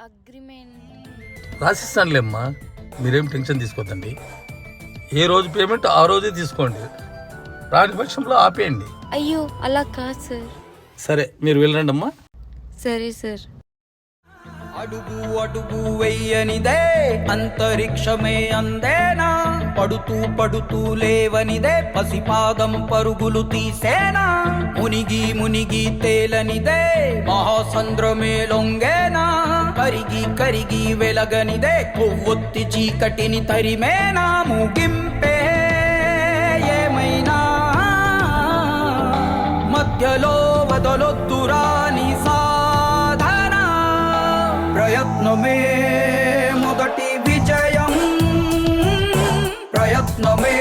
Agreement రాసిస్తానులేమ్మా, మీరేం tension తీసుకోవద్దండి. ఏ రోజు payment ఆ రోజే తీసుకోండి, రాని పక్షంలో ఆపేయండి. అయ్యో అలా కాదు సార్. సరే మీరు వెళ్ళండి అమ్మా. సరే సార్. అడుగు అడుగు వెయ్యనిదే అంతరిక్షమే అందేనా, పడుతూ పడుతూ లేవనిదే పసిపాదం పరుగులు తీసేనా, మునిగి మునిగి తేలనిదే మహాసంద్రమే లొంగేనా, కరిగి కరిగి వెలగనిదే కొవ్వొత్తి చీకటిని తరిమేనా, ముగింపే ఏమైనా మధ్యలో వదలొద్దురా నీ సాధన, ప్రయత్నమే మొదటి విజయం, ప్రయత్నమే